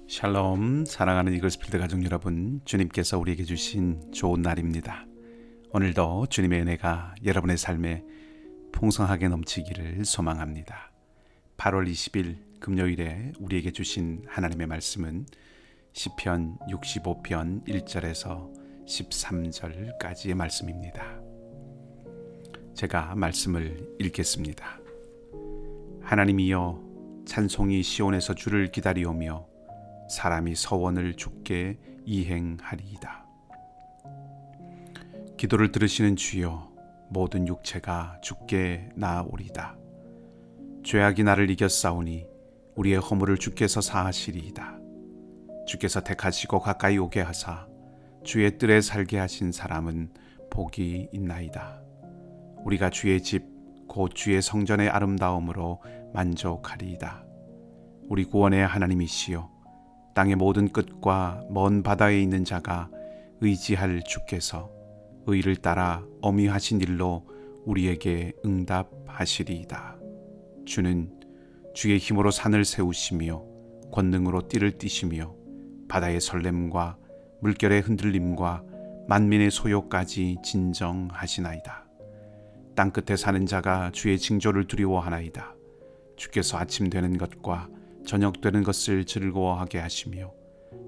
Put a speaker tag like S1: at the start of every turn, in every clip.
S1: 샬롬, 사랑하는 이글스필드 가족 여러분, 주님께서 우리에게 주신 좋은 날입니다. 오늘도 주님의 은혜가 여러분의 삶에 풍성하게 넘치기를 소망합니다. 8월 20일 금요일에 우리에게 주신 하나님의 말씀은 시편 65편 1절에서 13절까지의 말씀입니다. 제가 말씀을 읽겠습니다. 하나님이여, 찬송이 시온에서 주를 기다리오며 사람이 서원을 주께 이행하리이다. 기도를 들으시는 주여, 모든 육체가 주께 나아오리이다. 죄악이 나를 이겼사오니 우리의 허물을 주께서 사하시리이다. 주께서 택하시고 가까이 오게 하사 주의 뜰에 살게 하신 사람은 복이 있나이다. 우리가 주의 집 곧 주의 성전의 아름다움으로 만족하리이다. 우리 구원의 하나님이시여, 땅의 모든 끝과 먼 바다에 있는 자가 의지할 주께서 의를 따라 어미하신 일로 우리에게 응답하시리이다. 주는 주의 힘으로 산을 세우시며 권능으로 띠를 띠시며 바다의 설렘과 물결의 흔들림과 만민의 소요까지 진정하시나이다. 땅끝에 사는 자가 주의 징조를 두려워하나이다. 주께서 아침 되는 것과 저녁 되는 것을 즐거워하게 하시며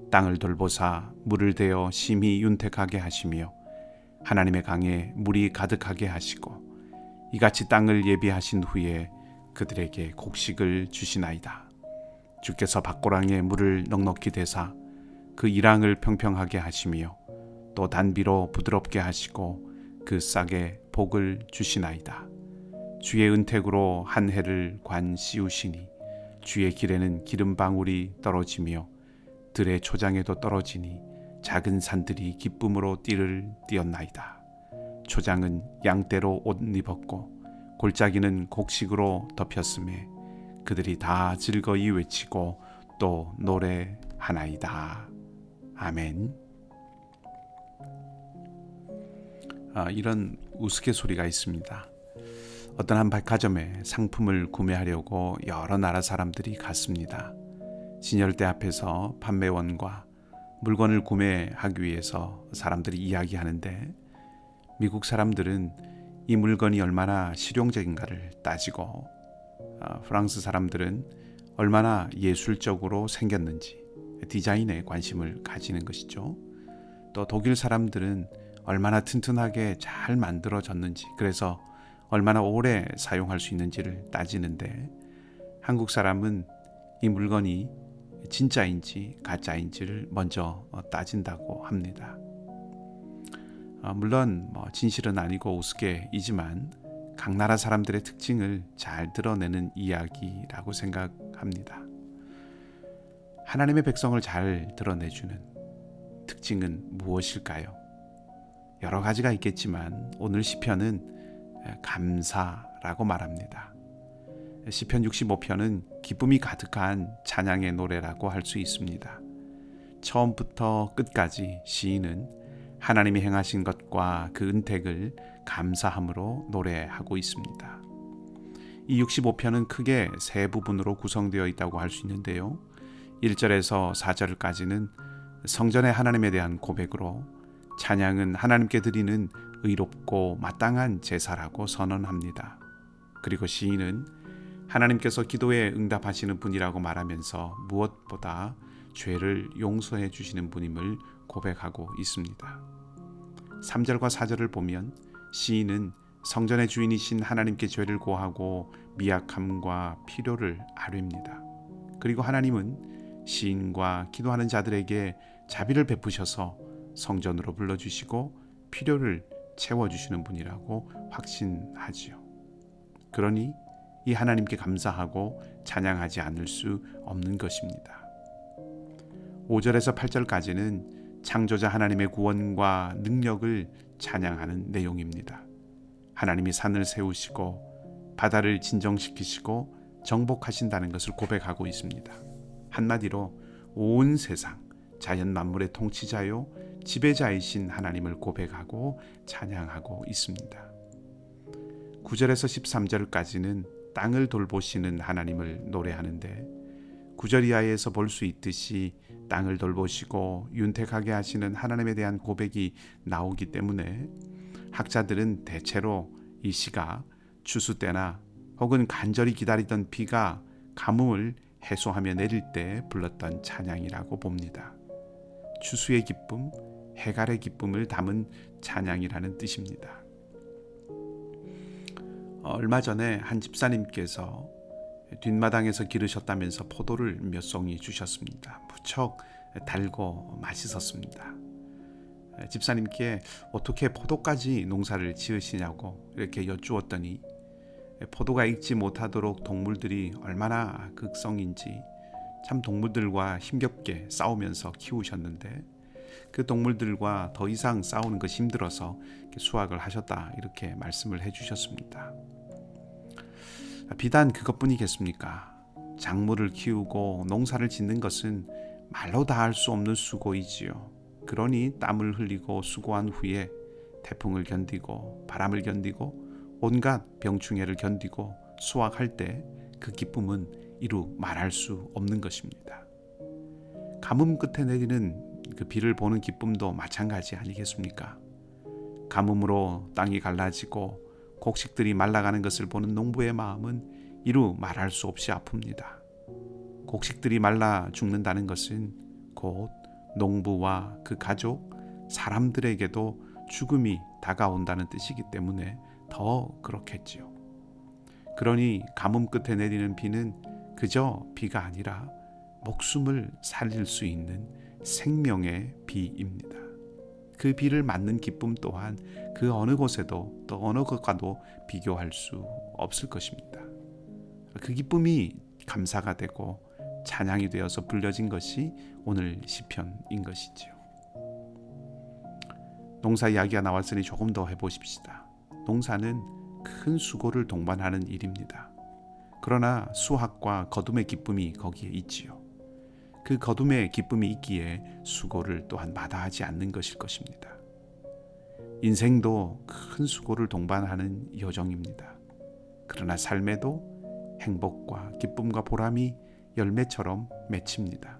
S1: 땅을 돌보사 물을 대어 심히 윤택하게 하시며 하나님의 강에 물이 가득하게 하시고 이같이 땅을 예비하신 후에 그들에게 곡식을 주시나이다. 주께서 밭고랑에 물을 넉넉히 대사 그 이랑을 평평하게 하시며 또 단비로 부드럽게 하시고 그 싹에 복을 주시나이다. 주의 은택으로 한 해를 관 씌우시니 주의 길에는 기름방울이 떨어지며 들의 초장에도 떨어지니 작은 산들이 기쁨으로 띠를 띠었나이다. 초장은 양떼로 옷 입었고 골짜기는 곡식으로 덮였음에 그들이 다 즐거이 외치고 또 노래하나이다. 아멘. 이런 우스갯소리가 있습니다. 어떤 한 백화점에 상품을 구매하려고 여러 나라 사람들이 갔습니다. 진열대 앞에서 판매원과 물건을 구매하기 위해서 사람들이 이야기하는데, 미국 사람들은 이 물건이 얼마나 실용적인가를 따지고 프랑스 사람들은 얼마나 예술적으로 생겼는지 디자인에 관심을 가지는 것이죠. 또 독일 사람들은 얼마나 튼튼하게 잘 만들어졌는지, 그래서 얼마나 오래 사용할 수 있는지를 따지는데, 한국 사람은 이 물건이 진짜인지 가짜인지를 먼저 따진다고 합니다. 물론 진실은 아니고 우스개이지만 각 나라 사람들의 특징을 잘 드러내는 이야기라고 생각합니다. 하나님의 백성을 잘 드러내주는 특징은 무엇일까요? 여러 가지가 있겠지만 오늘 시편은 감사라고 말합니다. 시편 65편은 기쁨이 가득한 찬양의 노래라고 할 수 있습니다. 처음부터 끝까지 시인은 하나님이 행하신 것과 그 은택을 감사함으로 노래하고 있습니다. 이 65편은 크게 세 부분으로 구성되어 있다고 할 수 있는데요. 1절에서 4절까지는 성전의 하나님에 대한 고백으로, 찬양은 하나님께 드리는 의롭고 마땅한 제사라고 선언합니다. 그리고 시인은 하나님께서 기도에 응답하시는 분이라고 말하면서 무엇보다 죄를 용서해 주시는 분임을 고백하고 있습니다. 3절과 4절을 보면 시인은 성전의 주인이신 하나님께 죄를 고하고 미약함과 필요를 아뢰입니다. 그리고 하나님은 시인과 기도하는 자들에게 자비를 베푸셔서 성전으로 불러주시고 필요를 채워주시는 분이라고 확신하지요. 그러니 이 하나님께 감사하고 찬양하지 않을 수 없는 것입니다. 5절에서 8절까지는 창조자 하나님의 구원과 능력을 찬양하는 내용입니다. 하나님이 산을 세우시고 바다를 진정시키시고 정복하신다는 것을 고백하고 있습니다. 한마디로 온 세상 자연 만물의 통치자요 지배자이신 하나님을 고백하고 찬양하고 있습니다. 9절에서 13절까지는 땅을 돌보시는 하나님을 노래하는데, 9절 이하에서 볼 수 있듯이 땅을 돌보시고 윤택하게 하시는 하나님에 대한 고백이 나오기 때문에 학자들은 대체로 이 시가 추수 때나 혹은 간절히 기다리던 비가 가뭄을 해소하며 내릴 때 불렀던 찬양이라고 봅니다. 추수의 기쁨, 해갈의 기쁨을 담은 찬양이라는 뜻입니다. 얼마 전에 한 집사님께서 뒷마당에서 기르셨다면서 포도를 몇 송이 주셨습니다. 무척 달고 맛있었습니다. 집사님께 어떻게 포도까지 농사를 지으시냐고 이렇게 여쭈었더니 포도가 익지 못하도록 동물들이 얼마나 극성인지 참 동물들과 힘겹게 싸우면서 키우셨는데 그 동물들과 더 이상 싸우는 것이 힘들어서 수확을 하셨다 이렇게 말씀을 해주셨습니다. 비단 그것뿐이겠습니까? 작물을 키우고 농사를 짓는 것은 말로 다 할 수 없는 수고이지요. 그러니 땀을 흘리고 수고한 후에 태풍을 견디고 바람을 견디고 온갖 병충해를 견디고 수확할 때 그 기쁨은 이루 말할 수 없는 것입니다. 가뭄 끝에 내리는 그 비를 보는 기쁨도 마찬가지 아니겠습니까? 가뭄으로 땅이 갈라지고 곡식들이 말라가는 것을 보는 농부의 마음은 이루 말할 수 없이 아픕니다. 곡식들이 말라 죽는다는 것은 곧 농부와 그 가족, 사람들에게도 죽음이 다가온다는 뜻이기 때문에 더 그렇겠지요. 그러니 가뭄 끝에 내리는 비는 그저 비가 아니라 목숨을 살릴 수 있는 생명의 비입니다. 그 비를 맞는 기쁨 또한 그 어느 곳에도 또 어느 것과도 비교할 수 없을 것입니다. 그 기쁨이 감사가 되고 찬양이 되어서 불려진 것이 오늘 시편인 것이지요. 농사 이야기가 나왔으니 조금 더 해보십시다. 농사는 큰 수고를 동반하는 일입니다. 그러나 수확과 거둠의 기쁨이 거기에 있지요. 그 거둠의 기쁨이 있기에 수고를 또한 마다하지 않는 것일 것입니다. 인생도 큰 수고를 동반하는 여정입니다. 그러나 삶에도 행복과 기쁨과 보람이 열매처럼 맺힙니다.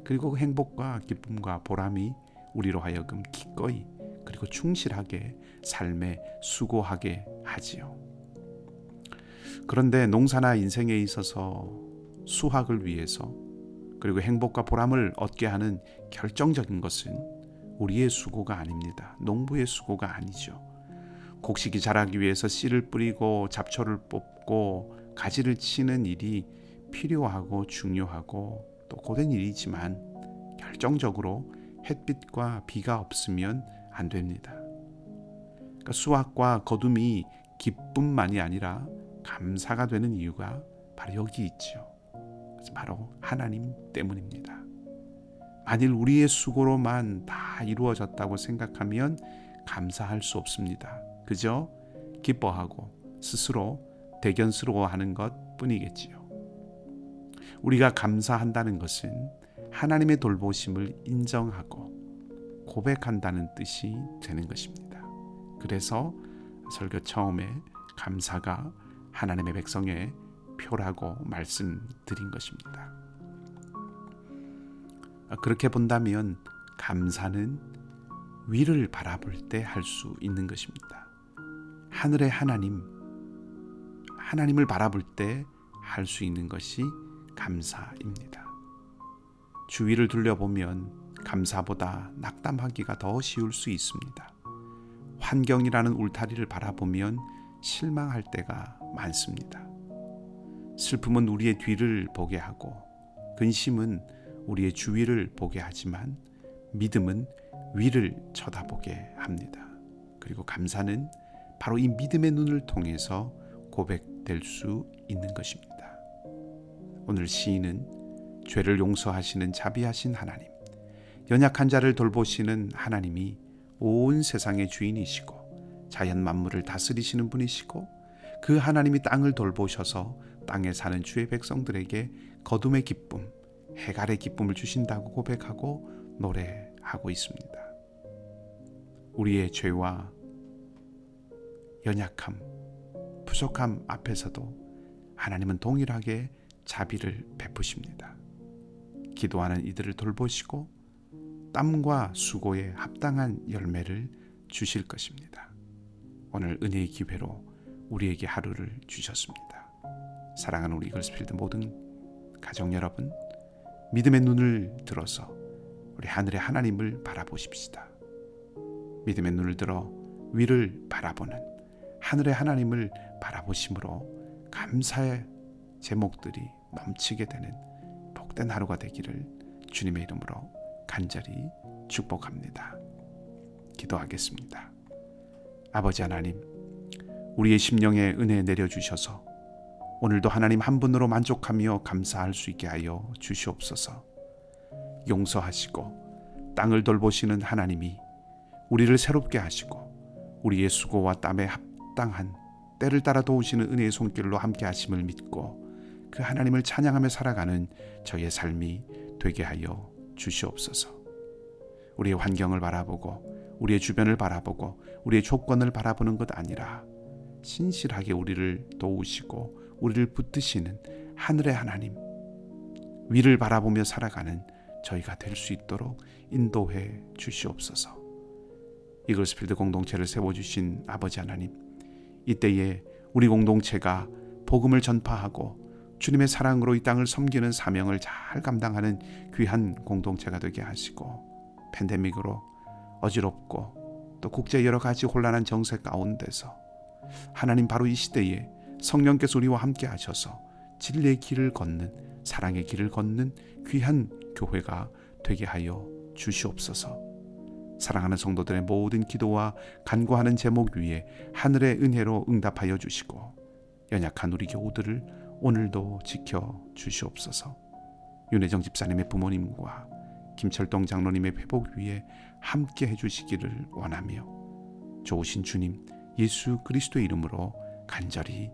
S1: 그리고 그 행복과 기쁨과 보람이 우리로 하여금 기꺼이 그리고 충실하게 삶에 수고하게 하지요. 그런데 농사나 인생에 있어서 수확을 위해서 그리고 행복과 보람을 얻게 하는 결정적인 것은 우리의 수고가 아닙니다. 농부의 수고가 아니죠. 곡식이 자라기 위해서 씨를 뿌리고 잡초를 뽑고 가지를 치는 일이 필요하고 중요하고 또 고된 일이지만 결정적으로 햇빛과 비가 없으면 안 됩니다. 그러니까 수확과 거둠이 기쁨만이 아니라 감사가 되는 이유가 바로 여기 있죠. 바로 하나님 때문입니다. 만일 우리의 수고로만 다 이루어졌다고 생각하면 감사할 수 없습니다. 그저 기뻐하고 스스로 대견스러워하는 것 뿐이겠지요. 우리가 감사한다는 것은 하나님의 돌보심을 인정하고 고백한다는 뜻이 되는 것입니다. 그래서 설교 처음에 감사가 하나님의 백성의 표라고 말씀드린 것입니다. 그렇게 본다면 감사는 위를 바라볼 때 할 수 있는 것입니다. 하늘의 하나님을 바라볼 때 할 수 있는 것이 감사입니다. 주위를 둘러보면 감사보다 낙담하기가 더 쉬울 수 있습니다. 환경이라는 울타리를 바라보면 실망할 때가 많습니다. 슬픔은 우리의 뒤를 보게 하고 근심은 우리의 주위를 보게 하지만 믿음은 위를 쳐다보게 합니다. 그리고 감사는 바로 이 믿음의 눈을 통해서 고백될 수 있는 것입니다. 오늘 시인은 죄를 용서하시는 자비하신 하나님, 연약한 자를 돌보시는 하나님이 온 세상의 주인이시고 자연 만물을 다스리시는 분이시고 그 하나님이 땅을 돌보셔서 땅에 사는 주의 백성들에게 거둠의 기쁨, 해갈의 기쁨을 주신다고 고백하고 노래하고 있습니다. 우리의 죄와 연약함, 부족함 앞에서도 하나님은 동일하게 자비를 베푸십니다. 기도하는 이들을 돌보시고 땀과 수고에 합당한 열매를 주실 것입니다. 오늘 은혜의 기회로 우리에게 하루를 주셨습니다. 사랑하는 우리 이글스필드 모든 가정 여러분, 믿음의 눈을 들어서 우리 하늘의 하나님을 바라보십시다. 믿음의 눈을 들어 위를 바라보는 하늘의 하나님을 바라보심으로 감사의 제목들이 넘치게 되는 복된 하루가 되기를 주님의 이름으로 간절히 축복합니다. 기도하겠습니다. 아버지 하나님, 우리의 심령에 은혜 내려주셔서 오늘도 하나님 한 분으로 만족하며 감사할 수 있게 하여 주시옵소서. 용서하시고 땅을 돌보시는 하나님이 우리를 새롭게 하시고 우리의 수고와 땀에 합당한 때를 따라 도우시는 은혜의 손길로 함께 하심을 믿고 그 하나님을 찬양하며 살아가는 저의 삶이 되게 하여 주시옵소서. 우리의 환경을 바라보고 우리의 주변을 바라보고 우리의 조건을 바라보는 것 아니라 신실하게 우리를 도우시고 우리를 붙드시는 하늘의 하나님, 위를 바라보며 살아가는 저희가 될 수 있도록 인도해 주시옵소서. 이글스필드 공동체를 세워주신 아버지 하나님, 이때에 우리 공동체가 복음을 전파하고 주님의 사랑으로 이 땅을 섬기는 사명을 잘 감당하는 귀한 공동체가 되게 하시고, 팬데믹으로 어지럽고 또 국제 여러 가지 혼란한 정세 가운데서 하나님 바로 이 시대에 성령께서 우리와 함께 하셔서 진리의 길을 걷는, 사랑의 길을 걷는 귀한 교회가 되게 하여 주시옵소서. 사랑하는 성도들의 모든 기도와 간구하는 제목 위에 하늘의 은혜로 응답하여 주시고 연약한 우리 교우들을 오늘도 지켜 주시옵소서. 윤혜정 집사님의 부모님과 김철동 장로님의 회복 위에 함께 해주시기를 원하며 좋으신 주님 예수 그리스도의 이름으로 간절히